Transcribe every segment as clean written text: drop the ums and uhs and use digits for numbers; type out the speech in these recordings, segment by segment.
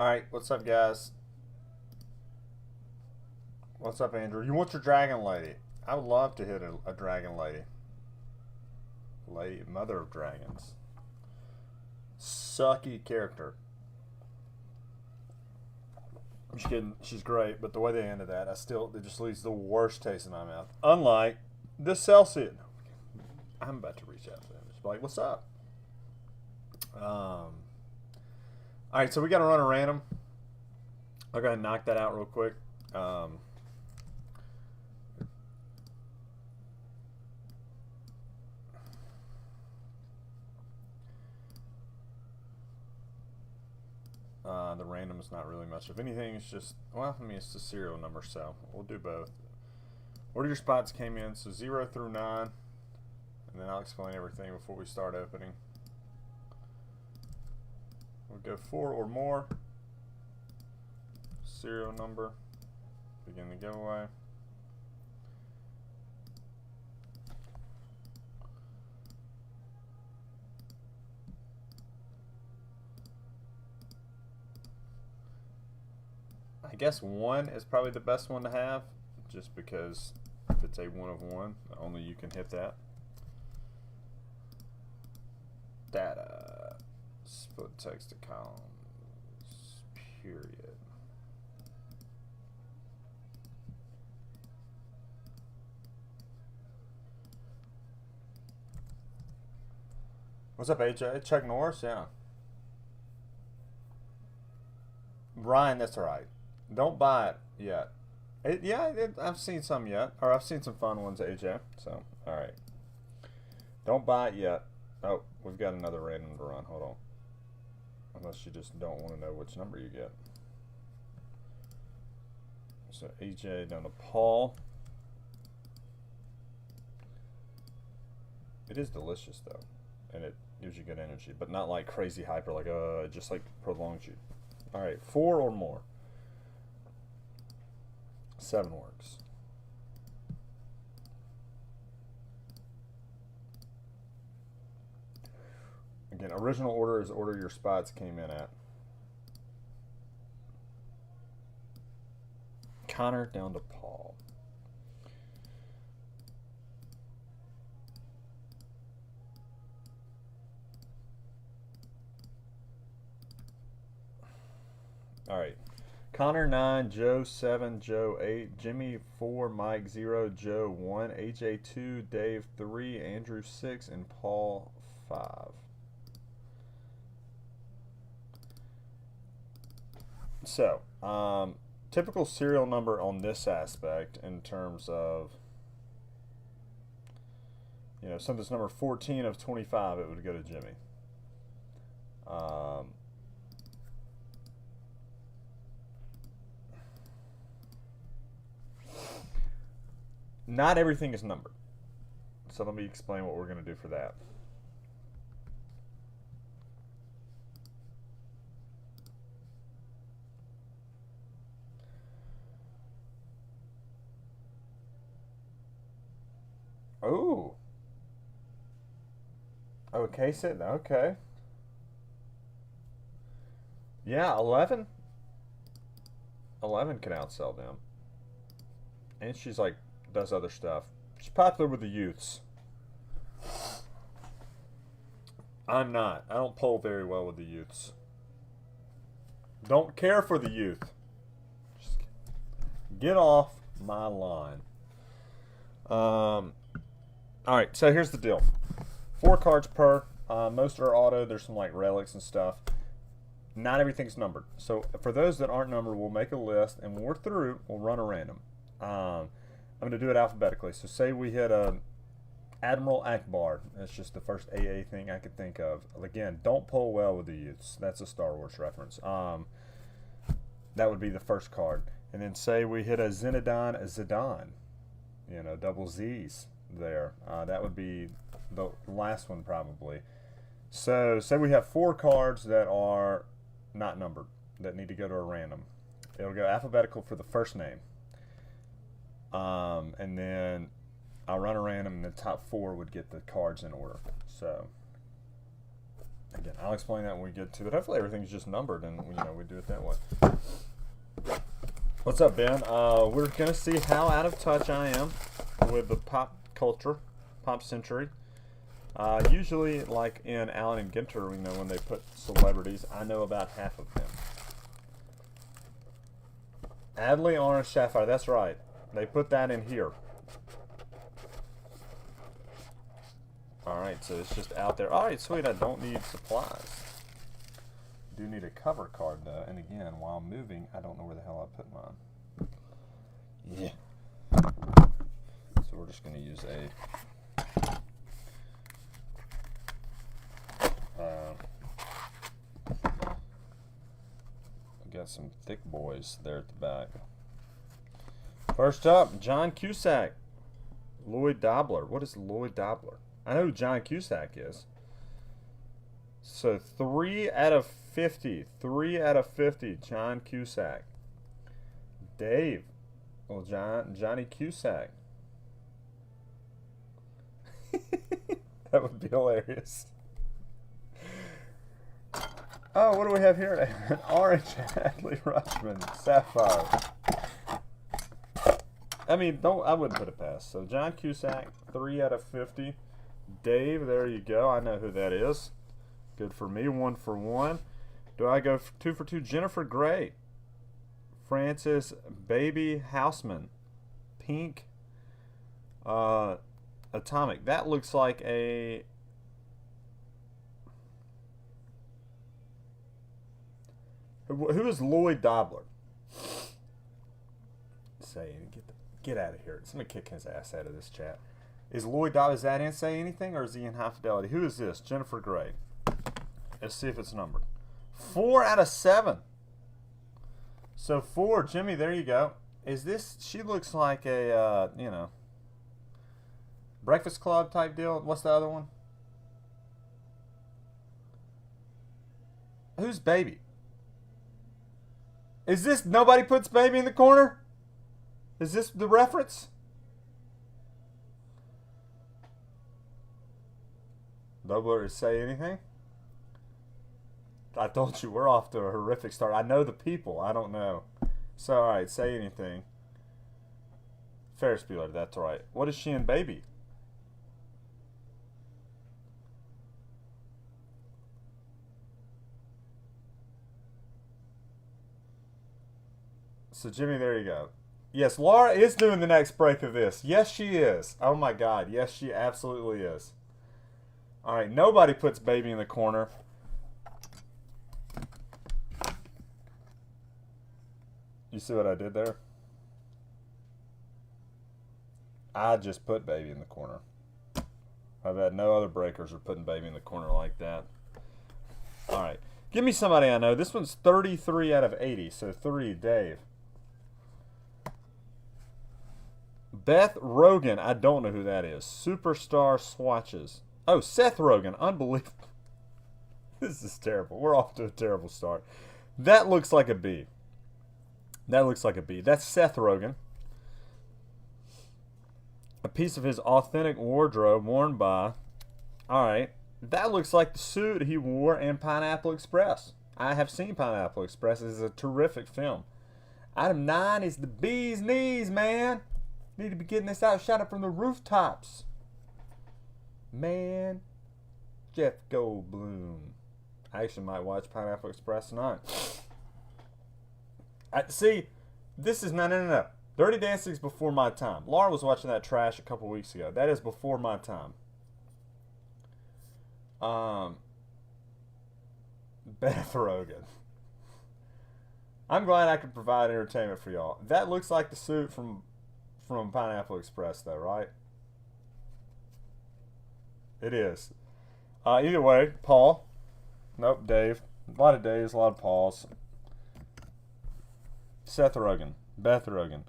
Alright, what's up, guys? What's up, Andrew? You want your dragon lady? I would love to hit a dragon lady. Mother of dragons. Sucky character. I'm just kidding. She's great, but the way they ended that, it just leaves the worst taste in my mouth. Unlike the Celsius. I'm about to reach out to them. Just be like, what's up? Alright, so we got to run a random. I'll go ahead and knock that out real quick. The random is not really much of anything. It's just, well, I mean, it's the serial number, so we'll do both. Order your spots came in, so 0 through 9. And then I'll explain everything before we start opening. We'll go 4 or more. Serial number. Begin the giveaway. I guess 1 is probably the best one to have, just because if it's a 1 of 1, only you can hit that. Data. Split text to columns. Period. What's up, AJ? Chuck Norris? Yeah. Ryan, that's alright. Don't buy it yet. I've seen some yet. Or I've seen some fun ones, AJ. So, alright. Don't buy it yet. Oh, we've got another random to run. Hold on. Unless you just don't want to know which number you get. So, AJ down to Paul. It is delicious, though. And it gives you good energy. But not like crazy hyper, like, it just like prolongs you. Alright, 4 or more. 7 works. Again, original order is order your spots came in at. Connor down to Paul. Alright. Connor 9, Joe 7, Joe 8, Jimmy 4, Mike 0, Joe 1, AJ 2, Dave 3, Andrew 6, and Paul 5. So, typical serial number on this aspect in terms of, something's number 14 of 25, it would go to Jimmy. Not everything is numbered. So let me explain what we're going to do for that. Oh. Okay, okay. Yeah, 11. 11 can outsell them. And she's like, does other stuff. She's popular with the youths. I'm not. I don't poll very well with the youths. Don't care for the youth. Just get off my line. Alright, so here's the deal. 4 cards per. Most are auto. There's some like relics and stuff. Not everything's numbered. So for those that aren't numbered, we'll make a list, and when we're through, we'll run a random. I'm going to do it alphabetically. So say we hit Admiral Akbar. That's just the first AA thing I could think of. Again, don't poll well with the youths. That's a Star Wars reference. That would be the first card. And then say we hit a Zidane. Double Z's there. That would be the last one probably. So say we have 4 cards that are not numbered, that need to go to a random. It'll go alphabetical for the first name. And then I'll run a random, and the top 4 would get the cards in order. So Again, I'll explain that when we get to it. Hopefully everything's just numbered and we do it that way. What's up, Ben? We're gonna see how out of touch I am with the pop culture, pop century. Usually, like in Allen and Ginter, when they put celebrities, I know about half of them. Adley Orange Sapphire, that's right. They put that in here. Alright, so it's just out there. Alright, sweet, I don't need supplies. Do need a cover card, though. And again, while moving, I don't know where the hell I put mine. Yeah. So we're just going to use we got some thick boys there at the back. First up, John Cusack. Lloyd Dobler. What is Lloyd Dobler? I know who John Cusack is. So 3 out of 50. 3 out of 50. John Cusack. Dave. Well, Johnny Cusack. That would be hilarious. Oh, what do we have here? An orange Adley Rutschman Sapphire. I mean, I wouldn't put it past. So John Cusack, 3 out of 50. Dave, there you go. I know who that is. Good for me. 1 for 1. Do I go 2 for 2? Jennifer Grey. Frances Baby Houseman. Pink. Atomic. That looks like a... Who is Lloyd Dobler? Say, get out of here. Somebody kick his ass out of this chat. Is Lloyd Dobler, is that in Say Anything, or is he in High Fidelity? Who is this? Jennifer Grey. Let's see if it's numbered. 4 out of 7. So 4, Jimmy, there you go. Is this, she looks like a, Breakfast Club type deal. What's the other one? Who's Baby? Is this Nobody Puts Baby in the Corner? Is this the reference? Dobler is Say Anything? I told you, we're off to a horrific start. I know the people. I don't know. So, alright, Say Anything. Ferris Bueller, that's right. What is she in Baby? So, Jimmy, there you go. Yes, Laura is doing the next break of this. Yes, she is. Oh, my God. Yes, she absolutely is. All right, Nobody Puts Baby in the Corner. You see what I did there? I just put Baby in the corner. I've had no other breakers are putting Baby in the corner like that. All right. Give me somebody I know. This one's 33 out of 80, so 3, Dave. Beth Rogen. I don't know who that is. Superstar Swatches. Oh, Seth Rogen. Unbelievable. This is terrible. We're off to a terrible start. That looks like a B. That looks like a B. That's Seth Rogen. A piece of his authentic wardrobe worn by... Alright. That looks like the suit he wore in Pineapple Express. I have seen Pineapple Express. It's a terrific film. Item 9 is the bee's knees, man. Need to be getting this out, shot up from the rooftops. Man. Jeff Goldblum. I actually might watch Pineapple Express tonight. See, this is no. Dirty Dancing's before my time. Laura was watching that trash a couple weeks ago. That is before my time. Beth Rogen. I'm glad I could provide entertainment for y'all. That looks like the suit from Pineapple Express, though, right? It is. Either way, Paul. Nope, Dave. A lot of Daves, a lot of Pauls. Seth Rogen. Beth Rogen.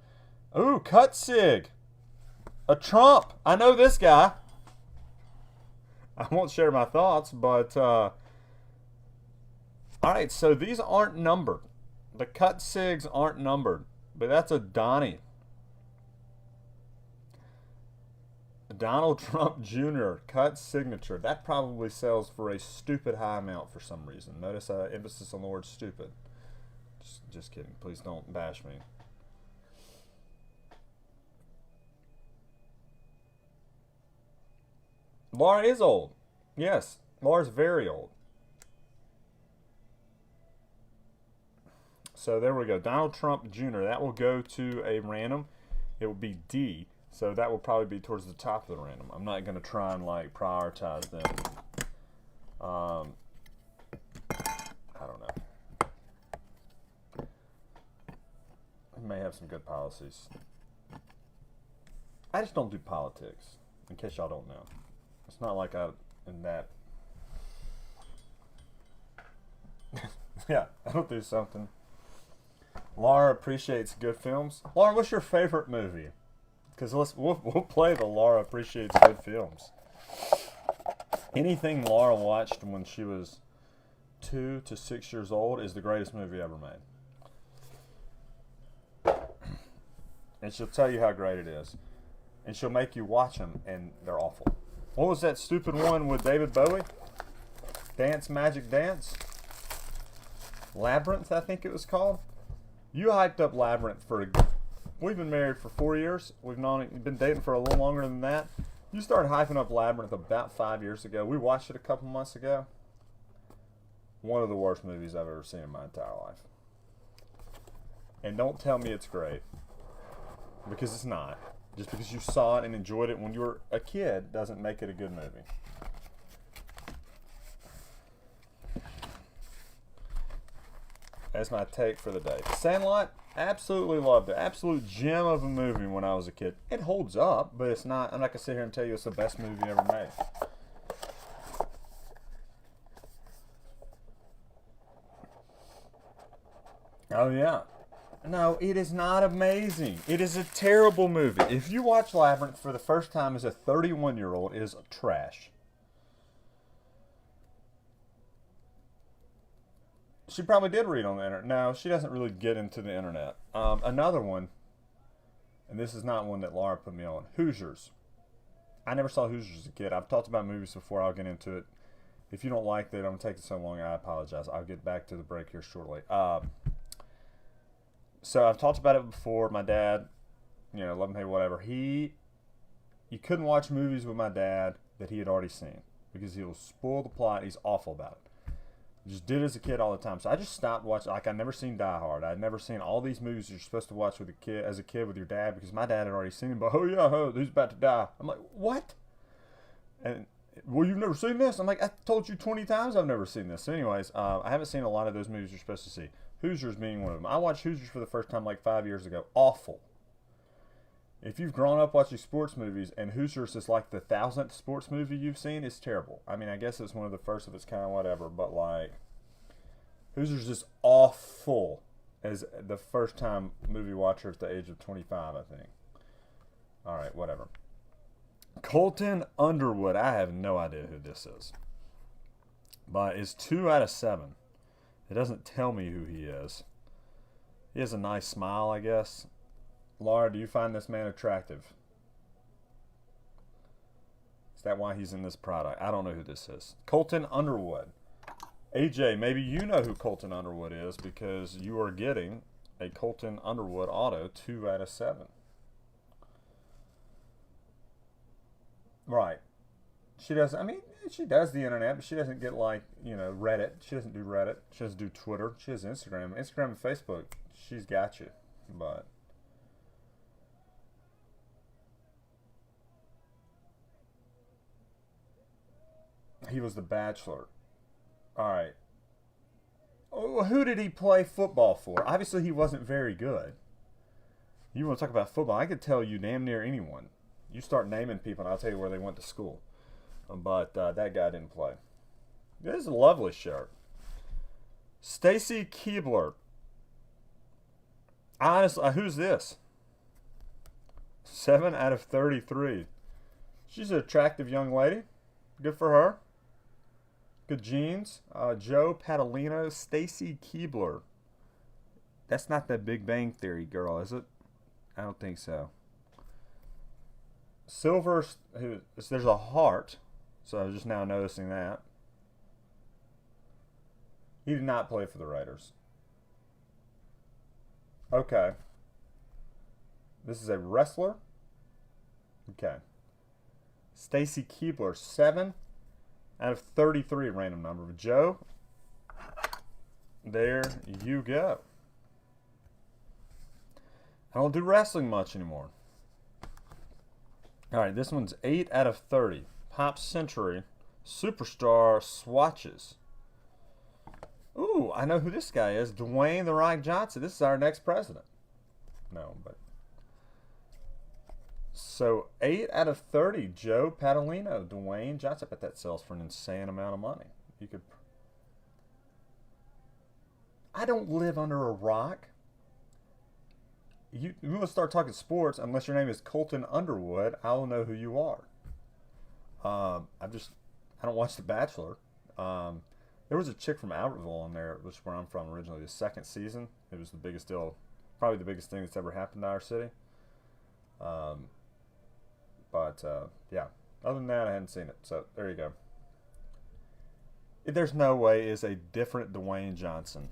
Ooh, Cut Sig. A Trump. I know this guy. I won't share my thoughts, but... Alright, so these aren't numbered. The Cut Sigs aren't numbered. But that's a Donnie. Donald Trump Jr. cut signature. That probably sells for a stupid high amount for some reason. Notice emphasis on the word stupid. Just kidding. Please don't bash me. Laura is old. Yes, Laura's very old. So there we go. Donald Trump Jr. That will go to a random. It will be D. So that will probably be towards the top of the random. I'm not going to try and like prioritize them. I don't know. We may have some good policies. I just don't do politics, in case y'all don't know. It's not like I'm in that. Yeah, I don't do something. Laura appreciates good films. Laura, what's your favorite movie? Because we'll play the Laura appreciates good films. Anything Laura watched when she was 2 to 6 years old is the greatest movie ever made. And she'll tell you how great it is. And she'll make you watch them, and they're awful. What was that stupid one with David Bowie? Dance Magic Dance? Labyrinth, I think it was called. You hyped up Labyrinth we've been married for 4 years. We've been dating for a little longer than that. You started hyping up Labyrinth about 5 years ago. We watched it a couple months ago. One of the worst movies I've ever seen in my entire life. And don't tell me it's great. Because it's not. Just because you saw it and enjoyed it when you were a kid doesn't make it a good movie. That's my take for the day. Sandlot, absolutely loved it. Absolute gem of a movie when I was a kid. It holds up, but it's not. I'm not going to sit here and tell you it's the best movie ever made. Oh, yeah. No, it is not amazing. It is a terrible movie. If you watch Labyrinth for the first time as a 31-year-old, it is trash. She probably did read on the internet. No, she doesn't really get into the internet. Another one, and this is not one that Laura put me on, Hoosiers. I never saw Hoosiers as a kid. I've talked about movies before. I'll get into it. If you don't like that, I'm taking so long, I apologize. I'll get back to the break here shortly. So I've talked about it before. My dad, love him, hate whatever. You couldn't watch movies with my dad that he had already seen because he'll spoil the plot. He's awful about it. Just did it as a kid all the time. So I just stopped watching. Like, I'd never seen Die Hard. I'd never seen all these movies you're supposed to watch with as a kid with your dad because my dad had already seen them. But he's about to die. I'm like, what? And well, you've never seen this? I'm like, I told you 20 times I've never seen this. So anyways, I haven't seen a lot of those movies you're supposed to see. Hoosiers being one of them. I watched Hoosiers for the first time like 5 years ago. Awful. If you've grown up watching sports movies and Hoosiers is like the 1,000th sports movie you've seen, it's terrible. I mean, I guess it's one of the first of its kind, whatever, but like, Hoosiers is awful as the first time movie watcher at the age of 25, I think. Alright, whatever. Colton Underwood. I have no idea who this is. But it's 2 out of 7. It doesn't tell me who he is. He has a nice smile, I guess. Laura, do you find this man attractive? Is that why he's in this product? I don't know who this is. Colton Underwood. AJ, maybe you know who Colton Underwood is because you are getting a Colton Underwood auto 2 out of 7. Right. She does the internet, but she doesn't get like, Reddit. She doesn't do Reddit. She doesn't do Twitter. She has Instagram. Instagram and Facebook. She's got you. But he was the Bachelor. Alright. Oh, who did he play football for? Obviously he wasn't very good. You want to talk about football? I could tell you damn near anyone. You start naming people and I'll tell you where they went to school. But that guy didn't play. This is a lovely shirt. Stacy Keebler. Honestly, who's this? 7 out of 33. She's an attractive young lady. Good for her. Good genes. Joe Padalino. Stacy Keebler. That's not that Big Bang Theory girl, is it? I don't think so. Silver, there's a heart, so I was just now noticing that. He did not play for the Raiders. Okay. This is a wrestler. Okay. Stacy Keebler, 7 out of 33, random number. Joe, there you go. I don't do wrestling much anymore. All right, this one's 8 out of 30. Pop Century, Superstar Swatches. Ooh, I know who this guy is. Dwayne "The Rock" Johnson. This is our next president. No, but... So, 8 out of 30. Joe Padalino, Dwayne Johnson. I bet that sells for an insane amount of money. You could... I don't live under a rock. You want to start talking sports, unless your name is Colton Underwood, I'll know who you are. I don't watch The Bachelor. There was a chick from Albertville on there, which is where I'm from originally. The second season, it was the biggest deal, probably the biggest thing that's ever happened to our city. Yeah, other than that, I hadn't seen it. So there you go. There's no way it's a different Dwayne Johnson.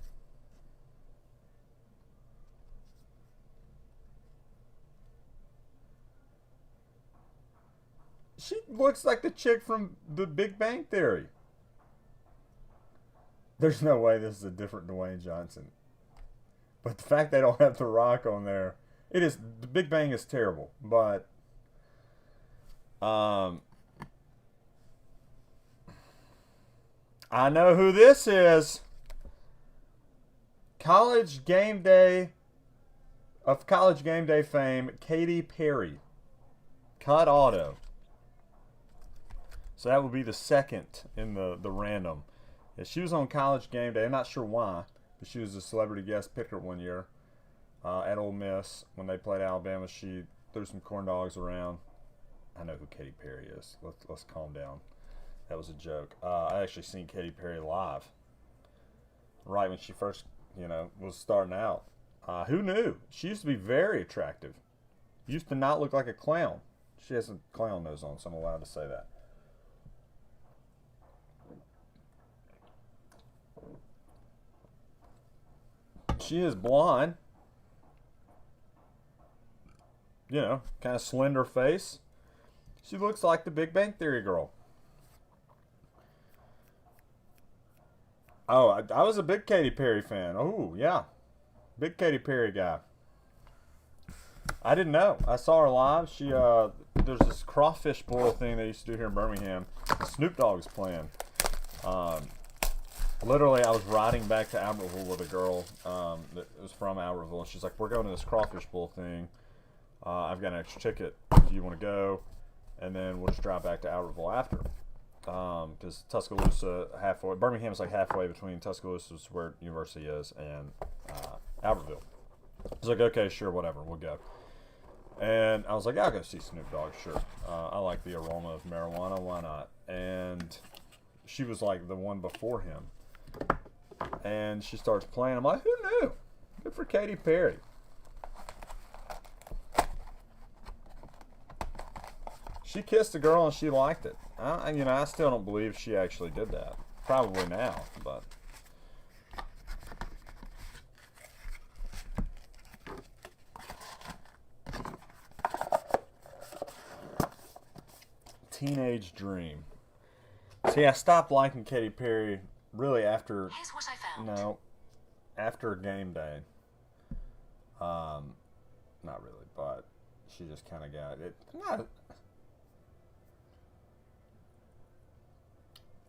She looks like the chick from The Big Bang Theory. There's no way this is a different Dwayne Johnson. But the fact they don't have The Rock on there, it is, The Big Bang is terrible. But I know who this is. College Game Day fame, Katy Perry. Cut auto. So that would be the second in the random. Yeah, she was on College Game Day. I'm not sure why, but she was a celebrity guest picker one year at Ole Miss when they played Alabama. She threw some corn dogs around. I know who Katy Perry is. Let's calm down. That was a joke. I actually seen Katy Perry live right when she first, was starting out. Who knew? She used to be very attractive. Used to not look like a clown. She has a clown nose on, so I'm allowed to say that. She is blonde. Kind of slender face. She looks like the Big Bang Theory girl. Oh, I was a big Katy Perry fan. Oh, yeah. Big Katy Perry guy. I didn't know. I saw her live. There's this crawfish boil thing they used to do here in Birmingham. Snoop Dogg was playing. Literally, I was riding back to Albertville with a girl that was from Albertville. She's like, we're going to this crawfish bowl thing. I've got an extra ticket. Do you want to go? And then we'll just drive back to Albertville after. Because Tuscaloosa, Birmingham's like halfway between Tuscaloosa, where university is, and Albertville. I was like, okay, sure, whatever, we'll go. And I was like, I'll go see Snoop Dogg, sure. I like the aroma of marijuana, why not? And she was like the one before him. And she starts playing. I'm like, who knew? Good for Katy Perry. She kissed a girl and she liked it. I still don't believe she actually did that. Probably now, but... Teenage Dream. See, I stopped liking Katy Perry really after... Here's what I found. No. After Game Day. Not really, but she just kind of got it. Not...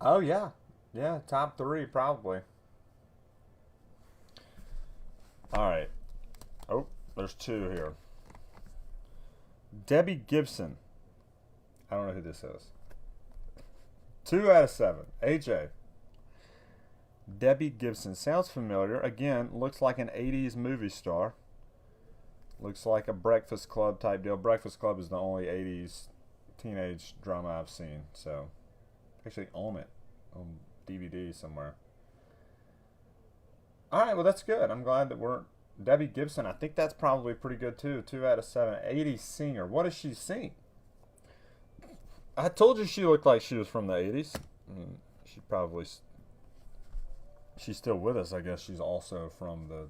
Oh, yeah. Yeah, top 3, probably. Alright. Oh, there's 2 here. Debbie Gibson. I don't know who this is. 2 out of 7. AJ. Debbie Gibson. Sounds familiar. Again, looks like an 80s movie star. Looks like a Breakfast Club type deal. Breakfast Club is the only 80s teenage drama I've seen. So, actually own it on DVD somewhere. Alright, well that's good. I'm glad that we're... Debbie Gibson, I think that's probably pretty good too. 2 out of 7. 80s singer. What does she sing? I told you she looked like she was from the 80s. She probably... She's still with us. I guess she's also from the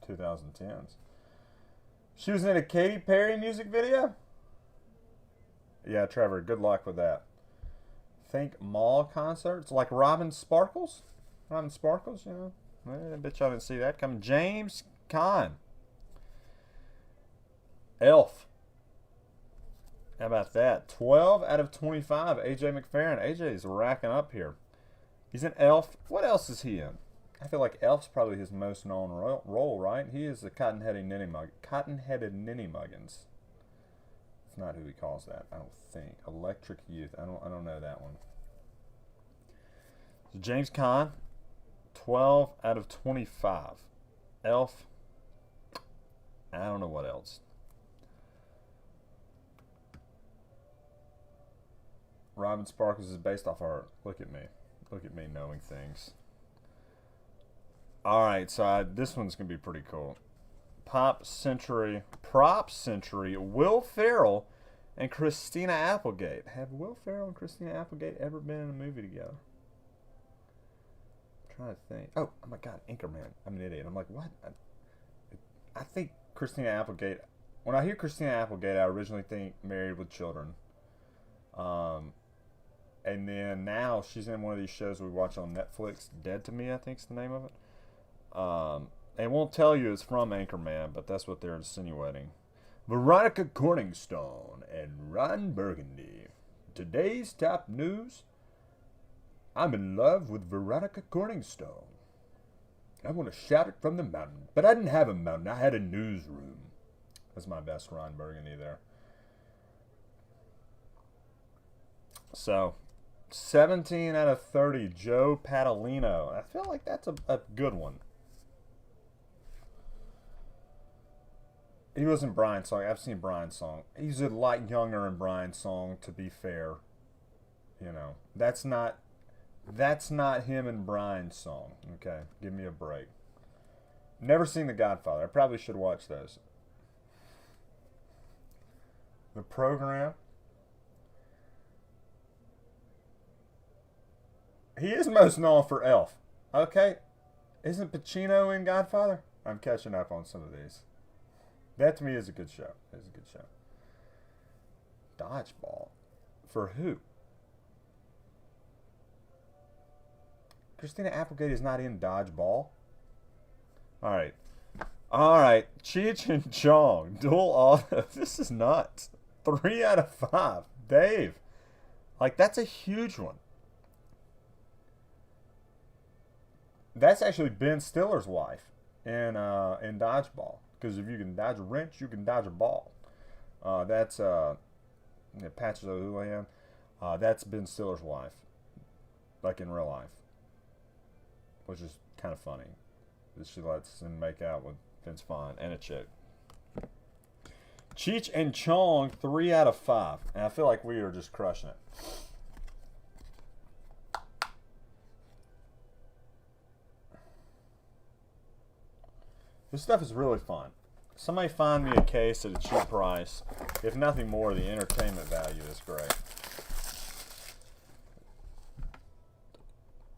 2010s. She was in a Katy Perry music video? Yeah, Trevor, good luck with that. Think mall concerts like Robin Sparkles? Robin Sparkles, you know? I bet y'all didn't see that coming. James Caan. Elf. How about that? 12 out of 25. AJ McFerrin. AJ's racking up here. He's an Elf. What else is he in? I feel like Elf's probably his most known role, right? He is the Cotton-headed Ninny Muggins. It's not who he calls that, I don't think. Electric Youth. I don't know that one. So James Caan, 12 out of 25. Elf. I don't know what else. Robin Sparkles is based off art. Look at me. Look at me knowing things. Alright, so this one's going to be pretty cool. Prop Century, Will Ferrell and Christina Applegate. Have Will Ferrell and Christina Applegate ever been in a movie together? I'm trying to think. Oh my God, Anchorman. I'm an idiot. I'm like, what? I think Christina Applegate. When I hear Christina Applegate, I originally think Married with Children. And then now she's in one of these shows we watch on Netflix. Dead to Me, I think is the name of it. They won't tell you it's from Anchorman, but that's what they're insinuating. Veronica Corningstone and Ron Burgundy. Today's top news. I'm in love with Veronica Corningstone. I want to shout it from the mountain. But I didn't have a mountain. I had a newsroom. That's my best Ron Burgundy there. So, 17 out of 30, Joe Padalino. I feel like that's a good one. He was in Brian's song. I've seen Brian's song. He's a lot younger in Brian's song, to be fair. You know, that's not him in Brian's song. Okay, give me a break. Never seen The Godfather. I probably should watch those. The Program. He is most known for Elf. Okay, isn't Pacino in Godfather? I'm catching up on some of these. That to me is a good show. It's a good show. Dodgeball. For who? Christina Applegate is not in Dodgeball. Alright. Alright. Cheech and Chong. Dual auto. This is nuts. 3 out of 5. Dave. Like, that's a huge one. That's actually Ben Stiller's wife in Dodgeball. Because if you can dodge a wrench, you can dodge a ball. That's Patches O'Houlihan. That's Ben Stiller's wife, like in real life, which is kind of funny. That she lets him make out with Vince Vaughn and a chick. Cheech and Chong, 3 out of 5, and I feel like we are just crushing it. This stuff is really fun. Somebody find me a case at a cheap price. If nothing more, the entertainment value is great.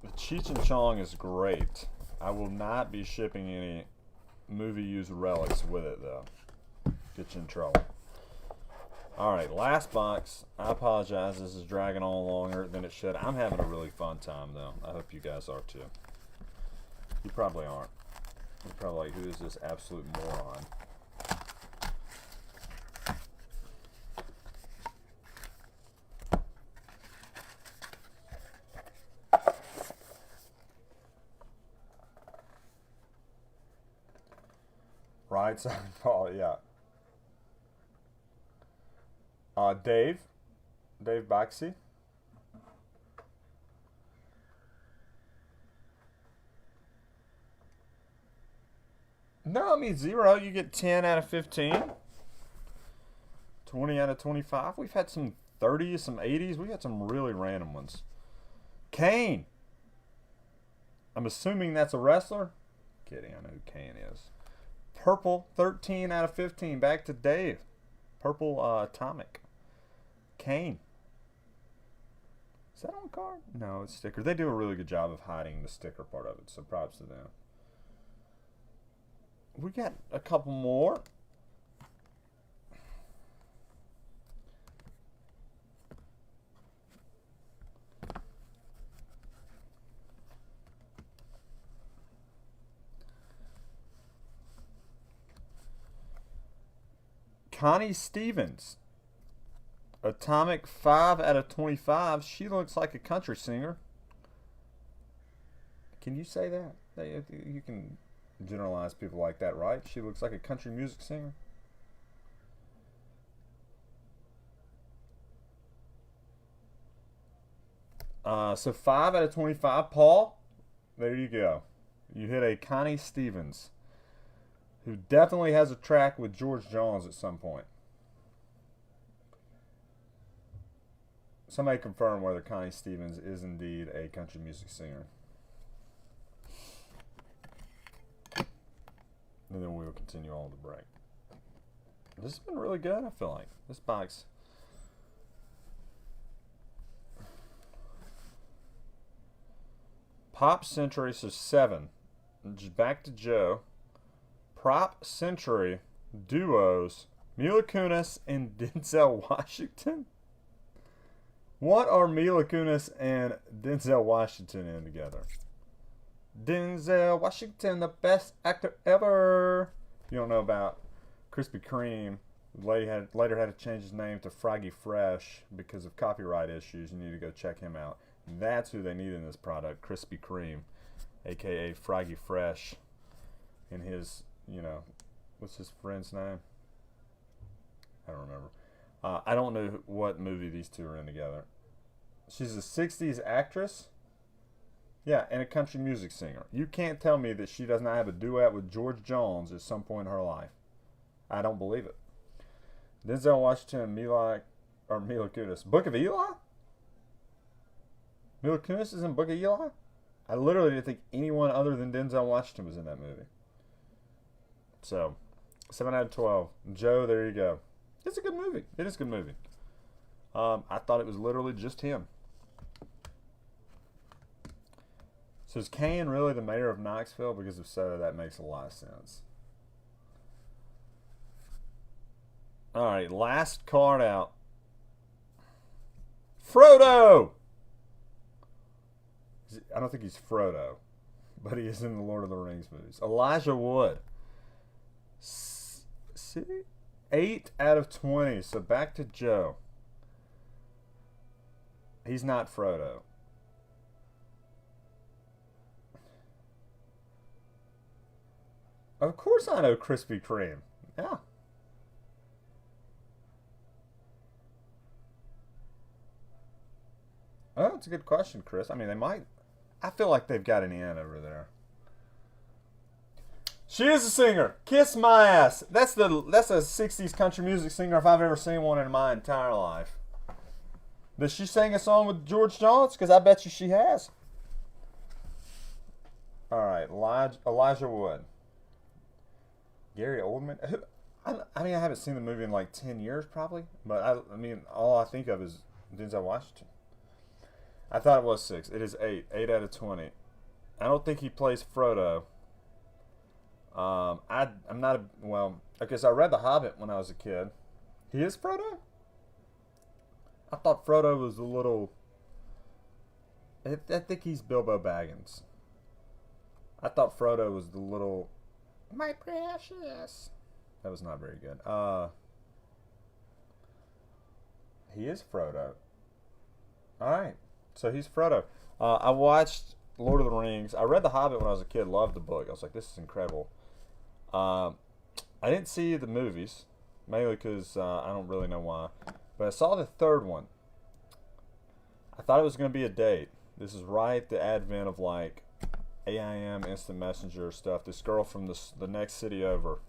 The Cheech and Chong is great. I will not be shipping any movie-used relics with it, though. Get you in trouble. Alright, last box. I apologize. This is dragging on longer than it should. I'm having a really fun time, though. I hope you guys are, too. You probably aren't. You're probably like, who is this absolute moron? Right side ball, yeah. Dave Baxi. No, I mean 0. You get 10 out of 15. 20 out of 25. We've had some 30s, some 80s. We had some really random ones. Kane. I'm assuming that's a wrestler. Kidding, I know who Kane is. Purple, 13 out of 15. Back to Dave. Purple Atomic. Kane. Is that on card? No, it's sticker. They do a really good job of hiding the sticker part of it, so props to them. We got a couple more. Connie Stevens. Atomic 5 out of 25. She looks like a country singer. Can you say that? You can generalize people like that, right? She looks like a country music singer. So 5 out of 25. Paul, there you go. You hit a Connie Stevens, who definitely has a track with George Jones at some point. Somebody confirm whether Connie Stevens is indeed a country music singer. And then we will continue on the break. This has been really good, I feel like. This box. Pop Century, so 7. Back to Joe. Prop Century duos. Mila Kunis and Denzel Washington. What are Mila Kunis and Denzel Washington in together? Denzel Washington, the best actor ever. If you don't know about Krispy Kreme, the lady later had to change his name to Froggy Fresh because of copyright issues. You need to go check him out. That's who they need in this product, Krispy Kreme, a.k.a. Froggy Fresh. And his, what's his friend's name? I don't remember. I don't know what movie these two are in together. She's a 60s actress. Yeah, and a country music singer. You can't tell me that she does not have a duet with George Jones at some point in her life. I don't believe it. Denzel Washington and Mila Kunis. Book of Eli? Mila Kunis is in Book of Eli? I literally didn't think anyone other than Denzel Washington was in that movie. So, 7 out of 12. Joe, there you go. It's a good movie. It is a good movie. I thought it was literally just him. So is Kane really the mayor of Knoxville? Because if so, that makes a lot of sense. All right, last card out. Frodo! I don't think he's Frodo, but he is in the Lord of the Rings movies. Elijah Wood. See? 8 out of 20. So back to Joe. He's not Frodo. Of course I know Krispy Kreme. Yeah. Oh, that's a good question, Chris. I mean, they might. I feel like they've got an in over there. She is a singer. Kiss my ass. That's a 60s country music singer if I've ever seen one in my entire life. Does she sing a song with George Jones? Because I bet you she has. All right, Elijah Wood. Gary Oldman. I mean, I haven't seen the movie in like 10 years probably. But I mean, all I think of is Denzel Washington. I thought it was 6. It is 8. 8 out of 20. I don't think he plays Frodo. I'm not okay, so I read The Hobbit when I was a kid. He is Frodo? I thought Frodo was a little... I think he's Bilbo Baggins. I thought Frodo was the little... My precious. That was not very good. He is Frodo. Alright. So he's Frodo. I watched Lord of the Rings. I read The Hobbit when I was a kid. Loved the book. I was like, this is incredible. I didn't see the movies. Mainly because I don't really know why. But I saw the third one. I thought it was going to be a date. This is right at the advent of like AIM, Instant Messenger stuff. This girl from the next city over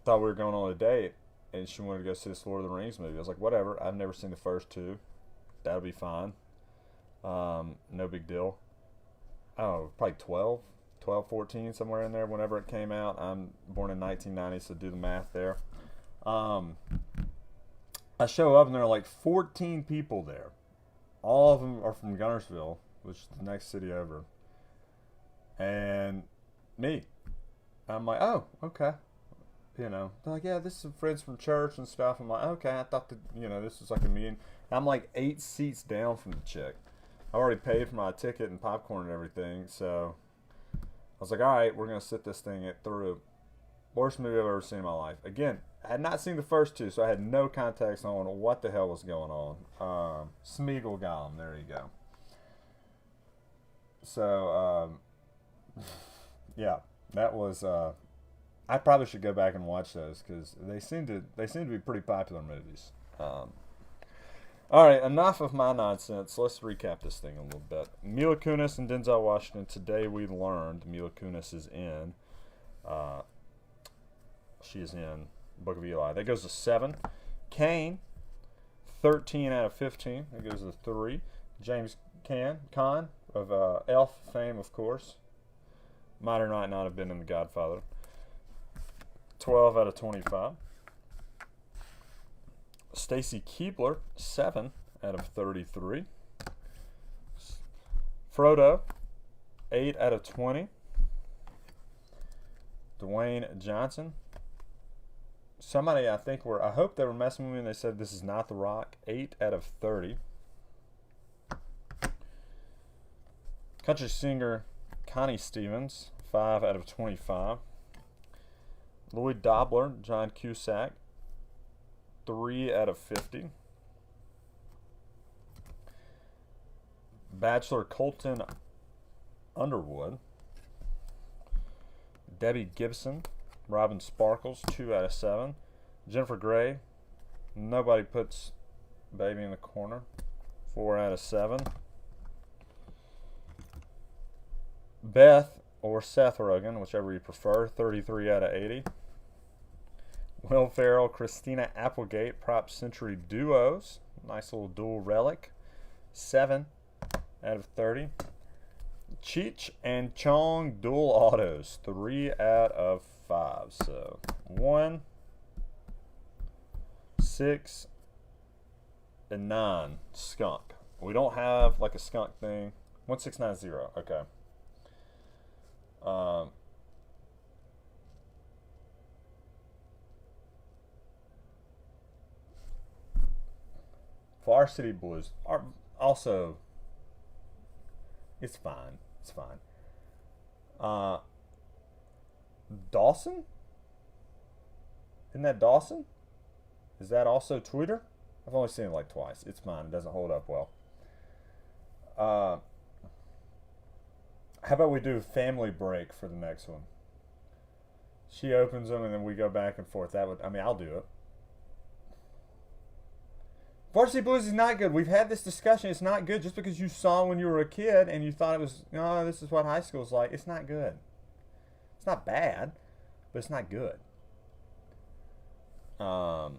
thought we were going on a date. And she wanted to go see this Lord of the Rings movie. I was like, whatever. I've never seen the first two. That'll be fine. No big deal. I don't know, probably 12, 14, somewhere in there whenever it came out. I'm born in 1990, so do the math there. I show up and there are like 14 people there. All of them are from Gunnersville, which is the next city over. And me. I'm like, oh, okay. They're like, yeah, this is some friends from church and stuff. I'm like, okay, I thought that, this was like a meeting. I'm like 8 seats down from the chick. I already paid for my ticket and popcorn and everything, so I was like, all right, we're going to sit this thing through. Worst movie I've ever seen in my life. Again, I had not seen the first two, so I had no context on what the hell was going on. Smeagol Gollum, there you go. So, yeah, that was. I probably should go back and watch those because they seem to be pretty popular movies. All right, enough of my nonsense. Let's recap this thing a little bit. Mila Kunis and Denzel Washington. Today we learned Mila Kunis is in. She is in Book of Eli. That goes to 7. Kane, 13 out of 15. That goes to 3. James Caan of Elf fame, of course. Might or might not have been in The Godfather. 12 out of 25. Stacy Keibler, 7 out of 33. Frodo, 8 out of 20. Dwayne Johnson. Somebody, I hope they were messing with me and they said this is not The Rock. 8 out of 30. Country singer Connie Stevens, 5 out of 25. Lloyd Dobler, John Cusack, 3 out of 50. Bachelor Colton Underwood. Debbie Gibson, Robin Sparkles, 2 out of 7. Jennifer Grey, Nobody Puts Baby in the Corner, 4 out of 7. Beth or Seth Rogen, whichever you prefer, 33 out of 80. Will Ferrell, Christina Applegate, Prop Century Duos, nice little dual relic, 7 out of 30. Cheech and Chong dual autos, 3 out of 5. So 1, 6, and 9. Skunk. We don't have like a skunk thing. 1690. Okay. Varsity Blues are also. It's fine. It's fine. Dawson? Isn't that Dawson? Is that also Twitter? I've only seen it like twice. It's fine. It doesn't hold up well. How about we do Family Break for the next one? She opens them and then we go back and forth. I'll do it. Varsity Blues is not good. We've had this discussion. It's not good just because you saw when you were a kid and you thought it was, this is what high school's like. It's not good. It's not bad, but it's not good. All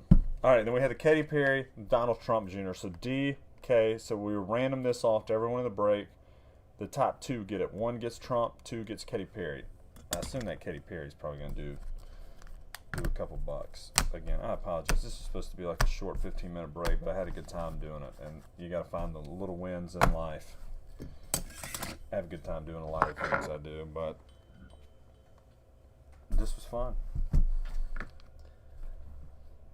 right, then we had the Katy Perry, Donald Trump Jr. So D, K. So we random this off to everyone in the break. The top 2 get it. 1 gets Trump, 2 gets Katy Perry. I assume that Katy Perry's probably going to do a couple bucks. Again, I apologize. This is supposed to be like a short 15-minute break, but I had a good time doing it. And you got to find the little wins in life. I have a good time doing a lot of things I do, but this was fun.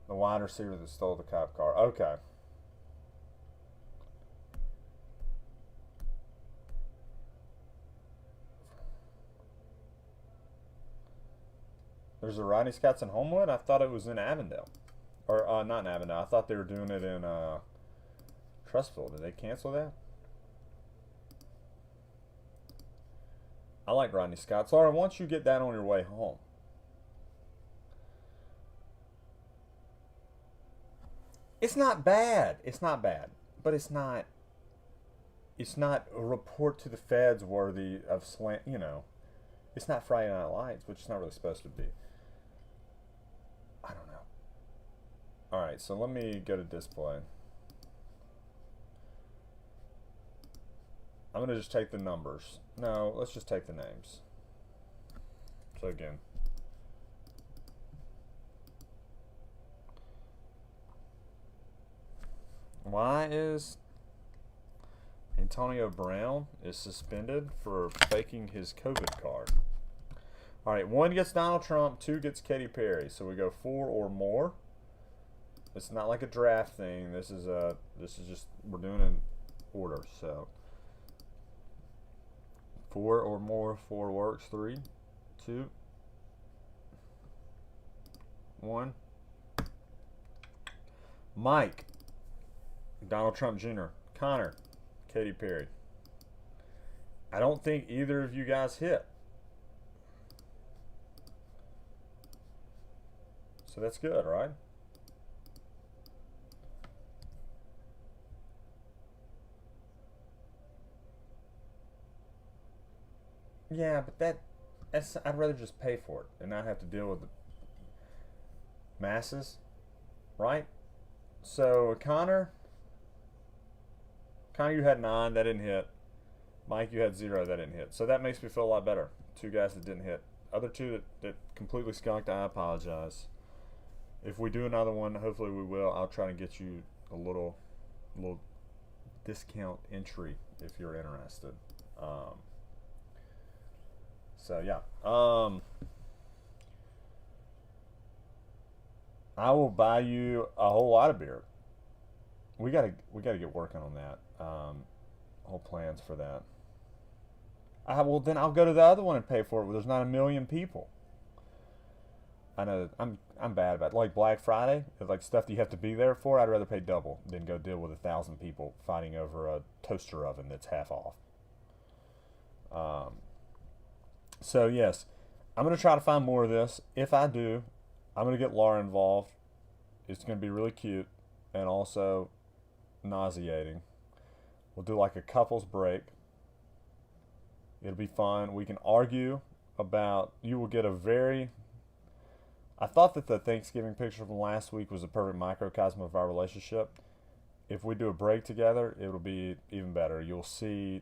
The wide receiver that stole the cop car. Okay. There's a Rodney Scott's in Homewood? I thought it was in Avondale. Or, not in Avondale. I thought they were doing it in Trustville. Did they cancel that? I like Rodney Scott. Sorry, once you get that on your way home. It's not bad. It's not bad. But it's not a report to the feds worthy of it's not Friday Night Lights, which it's not really supposed to be. I don't know. Alright, so let me go to display. I'm going to just take the numbers. No, let's just take the names. So again. Why is Antonio Brown is suspended for faking his COVID card. All right, 1 gets Donald Trump, 2 gets Katy Perry. So we go 4 or more. It's not like a draft thing. This is just, we're doing an order. So 4 or more, 4 works. 3, 2, 1. Mike, Donald Trump Jr., Connor, Katy Perry. I don't think either of you guys hit. So that's good, right? Yeah, but that's I'd rather just pay for it and not have to deal with the masses, right? So Connor, you had 9, that didn't hit. Mike, you had 0, that didn't hit. So that makes me feel a lot better. 2 guys that didn't hit. Other 2 that completely skunked, I apologize. If we do another one, hopefully we will. I'll try to get you a little discount entry if you're interested. So yeah. I will buy you a whole lot of beer. We gotta get working on that. Whole plans for that. Well, then I'll go to the other one and pay for it where there's not a million people. I know I'm bad about it. Like Black Friday, like stuff that you have to be there for. I'd rather pay double than go deal with 1,000 people fighting over a toaster oven that's half off. So yes, I'm gonna try to find more of this. If I do, I'm gonna get Laura involved. It's gonna be really cute and also nauseating. We'll do like a couples break. It'll be fun. We can argue about. You will get a very. I thought that the Thanksgiving picture from last week was a perfect microcosm of our relationship. If we do a break together, it'll be even better. You'll see,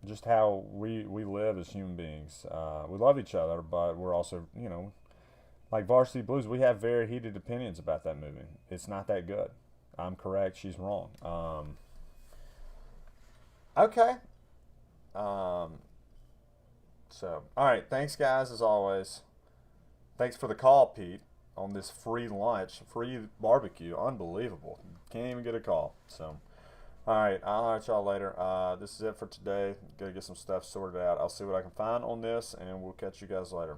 just how we live as human beings. We love each other, but we're also, like Varsity Blues, we have very heated opinions about that movie. It's not that good. I'm correct. She's wrong. Okay. So, all right. Thanks, guys, as always. Thanks for the call, Pete, on this free lunch, free barbecue. Unbelievable. Can't even get a call. So, all right. I'll let y'all later. This is it for today. Gotta get some stuff sorted out. I'll see what I can find on this, and we'll catch you guys later.